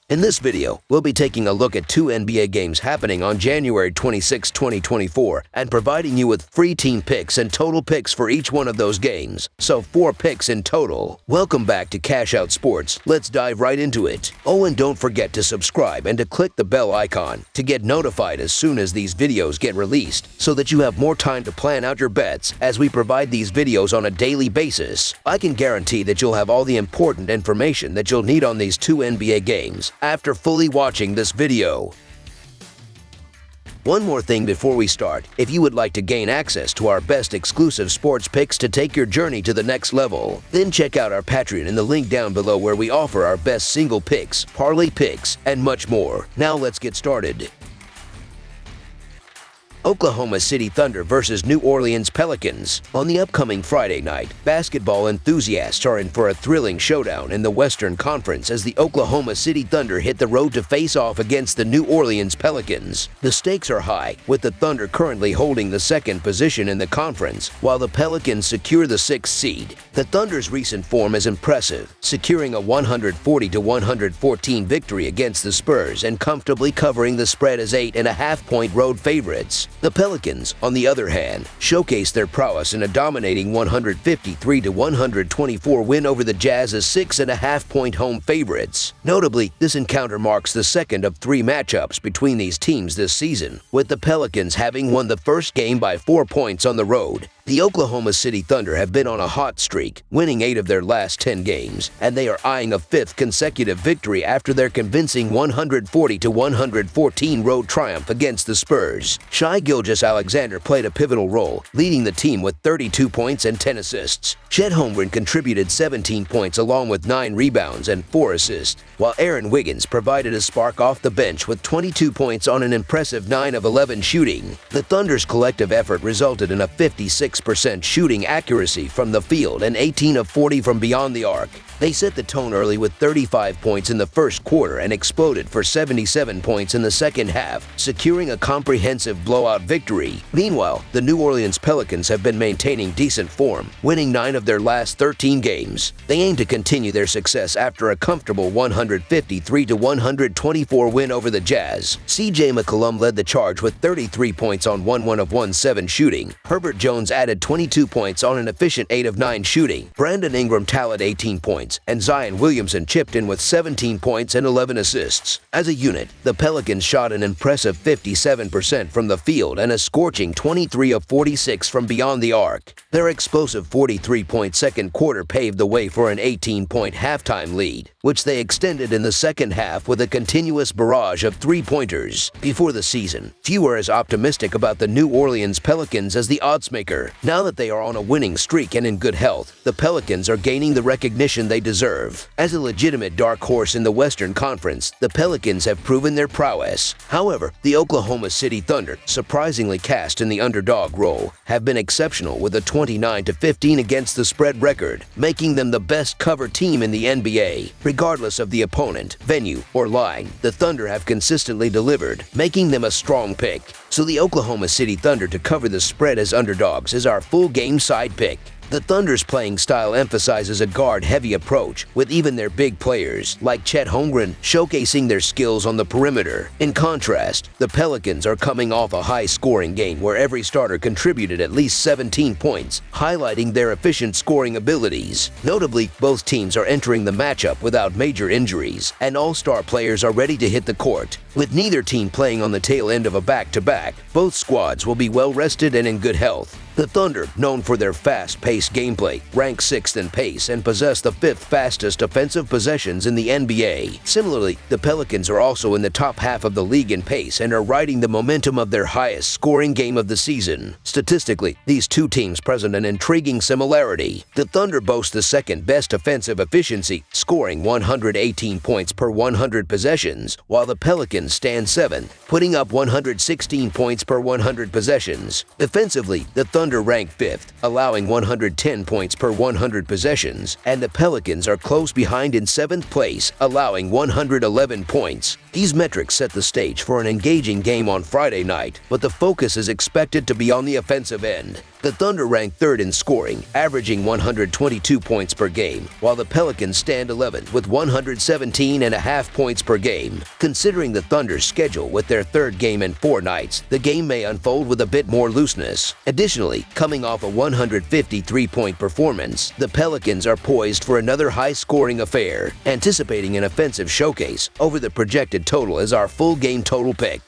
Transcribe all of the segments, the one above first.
In this video, we'll be taking a look at 2 NBA games happening on January 26, 2024, and providing you with free team picks and total picks for each one of those games. So 4 picks in total. Welcome back to Cash Out Sports. Let's dive right into it. Oh, and don't forget to subscribe and to click the bell icon to get notified as soon as these videos get released, so that you have more time to plan out your bets as we provide these videos on a daily basis. I can guarantee that you'll have all the important information that you'll need on these 2 NBA games after fully watching this video. One more thing before we start, if you would like to gain access to our best exclusive sports picks to take your journey to the next level, then check out our Patreon in the link down below, where we offer our best single picks, parlay picks, and much more. Now let's get started. Oklahoma City Thunder versus New Orleans Pelicans. On the upcoming Friday night, basketball enthusiasts are in for a thrilling showdown in the Western Conference as the Oklahoma City Thunder hit the road to face off against the New Orleans Pelicans. The stakes are high, with the Thunder currently holding the second position in the conference, while the Pelicans secure the 6th seed. The Thunder's recent form is impressive, securing a 140-114 victory against the Spurs and comfortably covering the spread as 8.5-point road favorites. The Pelicans, on the other hand, showcased their prowess in a dominating 153-124 win over the Jazz as 6.5-point home favorites. Notably, this encounter marks the second of 3 matchups between these teams this season, with the Pelicans having won the first game by 4 points on the road. The Oklahoma City Thunder have been on a hot streak, winning 8 of their last 10 games, and they are eyeing a 5th consecutive victory after their convincing 140-114 road triumph against the Spurs. Shai Gilgeous-Alexander played a pivotal role, leading the team with 32 points and 10 assists. Chet Holmgren contributed 17 points along with 9 rebounds and 4 assists, while Aaron Wiggins provided a spark off the bench with 22 points on an impressive 9 of 11 shooting. The Thunder's collective effort resulted in a 56% shooting accuracy from the field and 18 of 40 from beyond the arc. They set the tone early with 35 points in the first quarter and exploded for 77 points in the second half, securing a comprehensive blowout victory. Meanwhile, the New Orleans Pelicans have been maintaining decent form, winning 9 of their last 13 games. They aim to continue their success after a comfortable 153-124 win over the Jazz. CJ McCollum led the charge with 33 points on 1 of 7 shooting. Herbert Jones added 22 points on an efficient 8 of 9 shooting. Brandon Ingram tallied 18 points, and Zion Williamson chipped in with 17 points and 11 assists. As a unit, the Pelicans shot an impressive 57% from the field and a scorching 23 of 46 from beyond the arc. Their explosive 43-point second quarter paved the way for an 18-point halftime lead, which they extended in the second half with a continuous barrage of 3-pointers. Before the season, few were as optimistic about the New Orleans Pelicans as the oddsmaker. Now that they are on a winning streak and in good health, the Pelicans are gaining the recognition they deserve. As a legitimate dark horse in the Western Conference, the Pelicans have proven their prowess. However, the Oklahoma City Thunder, surprisingly cast in the underdog role, have been exceptional with a 29-15 against the spread record, making them the best cover team in the NBA. Regardless of the opponent, venue, or line, the Thunder have consistently delivered, making them a strong pick. So the Oklahoma City Thunder to cover the spread as underdogs is our full game side pick. The Thunder's playing style emphasizes a guard-heavy approach, with even their big players, like Chet Holmgren, showcasing their skills on the perimeter. In contrast, the Pelicans are coming off a high-scoring game where every starter contributed at least 17 points, highlighting their efficient scoring abilities. Notably, both teams are entering the matchup without major injuries, and all-star players are ready to hit the court. With neither team playing on the tail end of a back-to-back, both squads will be well-rested and in good health. The Thunder, known for their fast-paced gameplay, rank 6th in pace and possess the 5th fastest offensive possessions in the NBA. Similarly, the Pelicans are also in the top half of the league in pace and are riding the momentum of their highest scoring game of the season. Statistically, these 2 teams present an intriguing similarity. The Thunder boast the second best offensive efficiency, scoring 118 points per 100 possessions, while the Pelicans stand 7th, putting up 116 points per 100 possessions. Defensively, the Thunder rank 5th, allowing 110 points per 100 possessions, and the Pelicans are close behind in 7th place, allowing 111 points. These metrics set the stage for an engaging game on Friday night, but the focus is expected to be on the offensive end. The Thunder rank third in scoring, averaging 122 points per game, while the Pelicans stand 11th with 117.5 points per game. Considering the Thunder's schedule with their third game in 4 nights, the game may unfold with a bit more looseness. Additionally, coming off a 153-point performance, the Pelicans are poised for another high-scoring affair, anticipating an offensive showcase over the projected total as our full game total pick.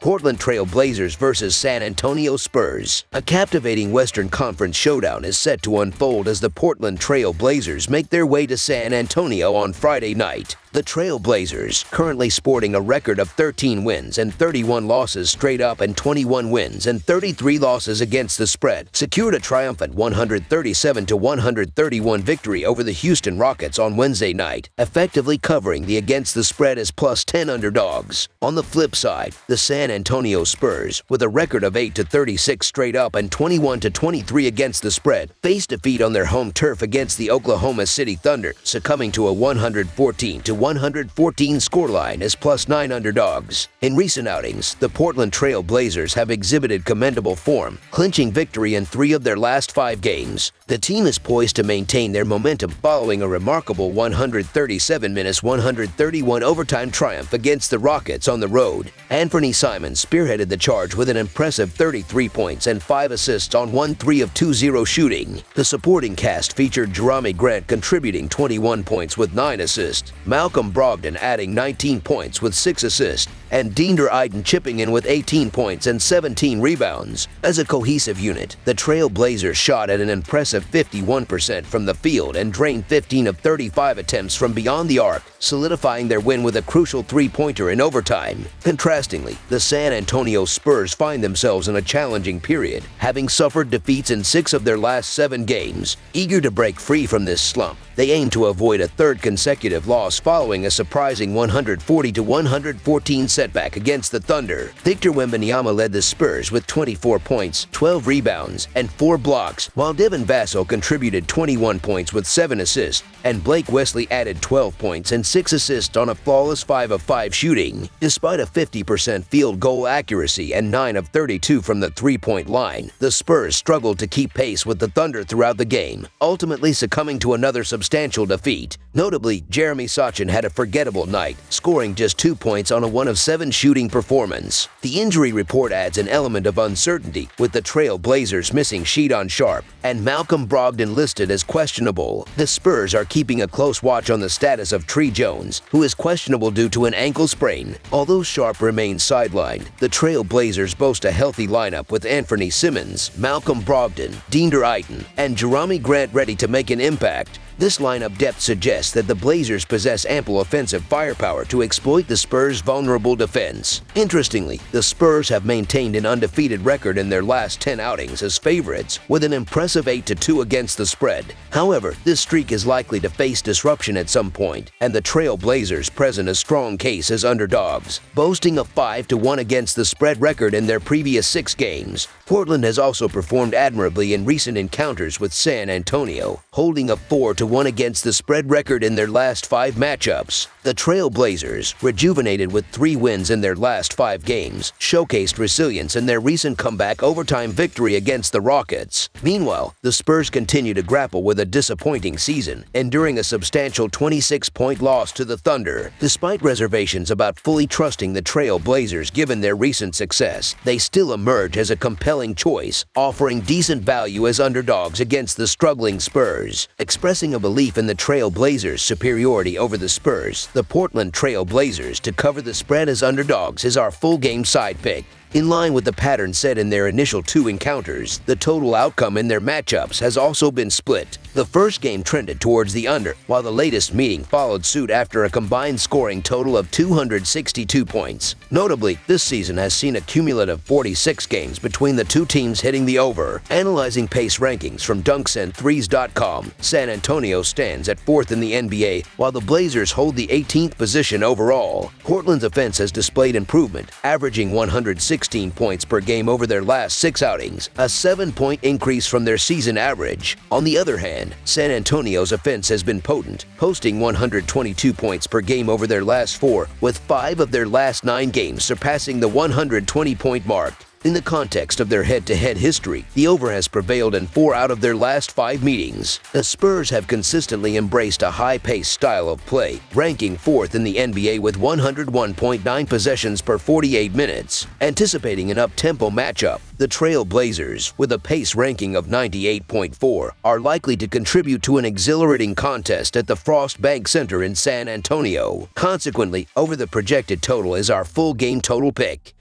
Portland Trail Blazers vs. San Antonio Spurs. A captivating Western Conference showdown is set to unfold as the Portland Trail Blazers make their way to San Antonio on Friday night. The Trail Blazers, currently sporting a record of 13 wins and 31 losses straight up and 21 wins and 33 losses against the spread, secured a triumphant 137-131 victory over the Houston Rockets on Wednesday night, effectively covering the against the spread as +10 underdogs. On the flip side, the San Antonio Spurs, with a record of 8-36 straight up and 21-23 against the spread, faced defeat on their home turf against the Oklahoma City Thunder, succumbing to a 114-114 scoreline as +9 underdogs. In recent outings, the Portland Trail Blazers have exhibited commendable form, clinching victory in 3 of their last 5 games. The team is poised to maintain their momentum following a remarkable 137-131 overtime triumph against the Rockets on the road. Anthony Simons spearheaded the charge with an impressive 33 points and 5 assists on 1 3 of 2-0 shooting. The supporting cast featured Jerami Grant contributing 21 points with 9 assists, Malcolm Brogdon adding 19 points with 6 assists, and Deandre Ayton chipping in with 18 points and 17 rebounds. As a cohesive unit, the Trail Blazers shot at an impressive 51% from the field and drained 15 of 35 attempts from beyond the arc, solidifying their win with a crucial 3-pointer in overtime. Contrastingly, the San Antonio Spurs find themselves in a challenging period, having suffered defeats in 6 of their last 7 games. Eager to break free from this slump, they aim to avoid a third consecutive loss following a surprising 140-114 setback against the Thunder. Victor Wembanyama led the Spurs with 24 points, 12 rebounds, and 4 blocks, while Devin Vassell contributed 21 points with 7 assists, and Blake Wesley added 12 points and 6 assists on a flawless 5 of 5 shooting. Despite a 50% field goal accuracy and 9 of 32 from the 3-point line, the Spurs struggled to keep pace with the Thunder throughout the game, ultimately succumbing to another substantial defeat. Notably, Jeremy Sochan had a forgettable night, scoring just 2 points on a 1 of 7 shooting performance. The injury report adds an element of uncertainty, with the Trail Blazers missing Sheedon Sharpe and Malcolm Brogdon listed as questionable. The Spurs are keeping a close watch on the status of Tre Jones, who is questionable due to an ankle sprain. Although Sharpe remains sidelined, the Trail Blazers boast a healthy lineup with Anthony Simmons, Malcolm Brogdon, Deandre Ayton, and Jerami Grant ready to make an impact. This lineup depth suggests that the Blazers possess ample offensive firepower to exploit the Spurs' vulnerable defense. Interestingly, the Spurs have maintained an undefeated record in their last 10 outings as favorites, with an impressive 8-2 against the spread. However, this streak is likely to face disruption at some point, and the Trail Blazers present a strong case as underdogs, boasting a 5-1 against the spread record in their previous 6 games. Portland has also performed admirably in recent encounters with San Antonio, holding a 4-1 against the spread record in their last 5 matchups. The Trail Blazers, rejuvenated with 3 wins in their last 5 games, showcased resilience in their recent comeback overtime victory against the Rockets. Meanwhile, the Spurs continue to grapple with a disappointing season, enduring a substantial 26-point loss to the Thunder. Despite reservations about fully trusting the Trail Blazers given their recent success, they still emerge as a compelling choice, offering decent value as underdogs against the struggling Spurs. Expressing a belief in the Trail Blazers' superiority over the Spurs, the Portland Trail Blazers to cover the spread as underdogs is our full game side pick. In line with the pattern set in their initial 2 encounters, the total outcome in their matchups has also been split. The first game trended towards the under, while the latest meeting followed suit after a combined scoring total of 262 points. Notably, this season has seen a cumulative 46 games between the 2 teams hitting the over. Analyzing pace rankings from dunksandthrees.com, San Antonio stands at 4th in the NBA, while the Blazers hold the 18th position overall. Portland's offense has displayed improvement, averaging 116 points per game over their last 6 outings, a 7-point increase from their season average. On the other hand, San Antonio's offense has been potent, posting 122 points per game over their last 4, with 5 of their last 9 games surpassing the 120-point mark. In the context of their head-to-head history, the over has prevailed in 4 out of their last 5 meetings. The Spurs have consistently embraced a high-paced style of play, ranking 4th in the NBA with 101.9 possessions per 48 minutes. Anticipating an up-tempo matchup, the Trail Blazers, with a pace ranking of 98.4, are likely to contribute to an exhilarating contest at the Frost Bank Center in San Antonio. Consequently, over the projected total is our full game total pick.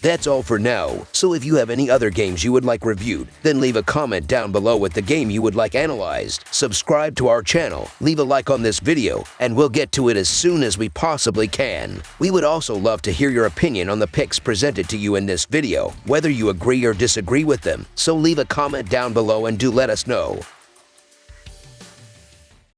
That's all for now, so if you have any other games you would like reviewed, then leave a comment down below with the game you would like analyzed. Subscribe to our channel, leave a like on this video, and we'll get to it as soon as we possibly can. We would also love to hear your opinion on the picks presented to you in this video, whether you agree or disagree with them, so leave a comment down below and do let us know.